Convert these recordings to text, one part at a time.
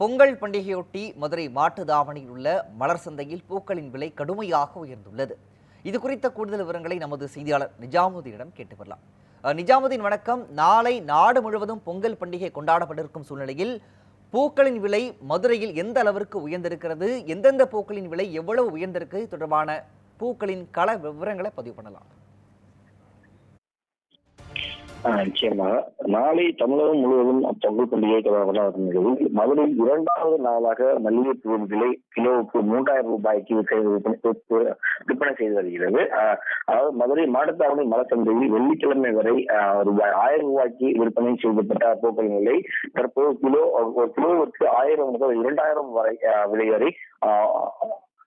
பொங்கல் பண்டிகையொட்டி மதுரை மாட்டுத்தாவணியில் உள்ள மலர் சந்தையில் பூக்களின் விலை கடுமையாக உயர்ந்துள்ளது. இது குறித்த கூடுதல் விவரங்களை நமது செய்தியாளர் நிஜாமுதீனிடம் கேட்டு வரலாம். நிஜாமுதீன், வணக்கம். நாளை நாடு முழுவதும் பொங்கல் பண்டிகை கொண்டாடப்பட்டிருக்கும் சூழ்நிலையில் பூக்களின் விலை மதுரையில் எந்த அளவிற்கு உயர்ந்திருக்கிறது, எந்தெந்த பூக்களின் விலை எவ்வளவு உயர்ந்திருக்கு தொடர்பான பூக்களின் கள விவரங்களை பதிவு பண்ணலாம். நிச்சயமாக நாளை தமிழகம் முழுவதும் பொங்கல் பண்டிகை கொண்டாடும் நிலையில் மதுரையில் 2வது நாளாக மல்லிகைப்பூவின் விலை கிலோவுக்கு 3000 ரூபாய்க்கு விற்பனை செய்து வருகிறது. அதாவது மதுரை மாட்டுத்தாவணி மலர் சந்தையில் வெள்ளிக்கிழமை வரை ரூபாய் 1000 ரூபாய்க்கு விற்பனை செய்யப்பட்ட பூக்களின் விலை தற்போது ஒரு கிலோவுக்கு 1000 முதல் 2000 வரை விலை வரை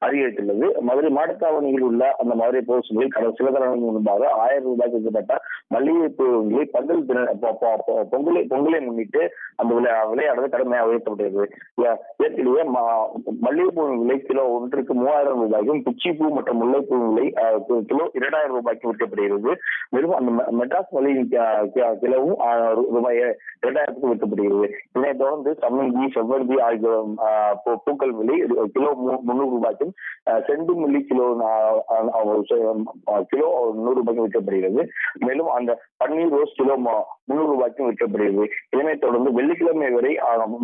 அதிகரித்துள்ளது. மதுரை மாட்டுத்தாவணியில் உள்ள அந்த மதுரை போஸ்டுகளில் கடந்த சில தினங்களுக்கு முன்பாக 1000 ரூபாய்க்கு விற்கப்பட்ட மல்லிகைப்பூ விலை பொங்கலை முன்னிட்டு அந்த விலையானது கடுமையாக உயர்த்தப்பட்டது. ஏற்கனவே மல்லிகைப்பூ விலை கிலோ ஒன்றுக்கு 3000 ரூபாய்க்கும், பிச்சிப்பூ மற்றும் முல்லைப்பூ விலை கிலோ 2000 ரூபாய்க்கு விற்கப்படுகிறது. மேலும் அந்த மெட்ராஸ் மல்லிகை கிலோவும் ரூபாய் 2000க்கு விற்கப்படுகிறது. இதனைத் தொடர்ந்து சம்மங்கி, செவ்வந்தி ஆகிய பூக்கள் விலை கிலோ 300 ரூபாய்க்கும், செண்டு மல்லி கிலோ 100 ரூபாய்க்கும் விற்கப்படுகிறது. மேலும் அந்த பன்னீர் ரோஸ் கிலோ 300 ரூபாய்க்கும் விற்கப்படுகிறது. இதனைத் தொடர்ந்து வெள்ளிக்கிழமை வரை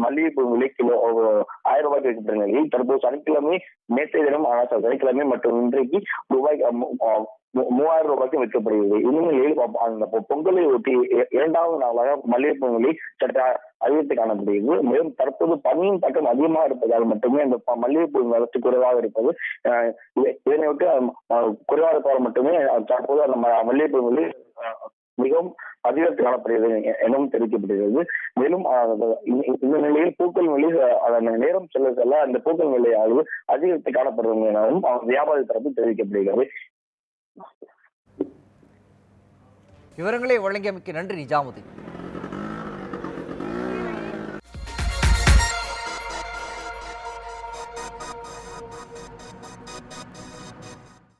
மல்லிகைப்பூ விலை கிலோ 1000 ரூபாய்க்கு விற்கப்பட்ட நிலையில் தற்போது சனிக்கிழமை, நேற்றைய தினம் சனிக்கிழமை மற்றும் இன்றைக்கு ரூபாய் 3000 ரூபாய்க்கு விற்கப்படுகிறது. இந்நிலையில் அந்த பொங்கலை ஒட்டி 2வது நாளாக மல்லிகைப்பூ விலை சற்று அதிகரித்து காணப்படுகிறது. மேலும் தற்போது பனியின் தாக்கம் அதிகமாக இருப்பதால் மட்டுமே அந்த மல்லிகைப்பூ வரத்து குறைவாக இருப்பது. இதனையொட்டி குறைவாக இருப்பதால் மட்டுமே தற்போது அந்த மல்லிகைப்பூ விலை மிகவும் அதிகரித்து காணப்படுகிறது எனவும் தெரிவிக்கப்படுகிறது. மேலும் இந்த நிலையில் பூக்கள் விலை நேரம் செல்ல செல்ல அந்த பூக்கள் விலையானது அதிகரித்து காணப்படுகிறது எனவும் வியாபாரி தரப்பு தெரிவிக்கப்படுகிறது. விவரங்களை வழங்கியமைக்கு நன்றி நிஜாமுதீன்.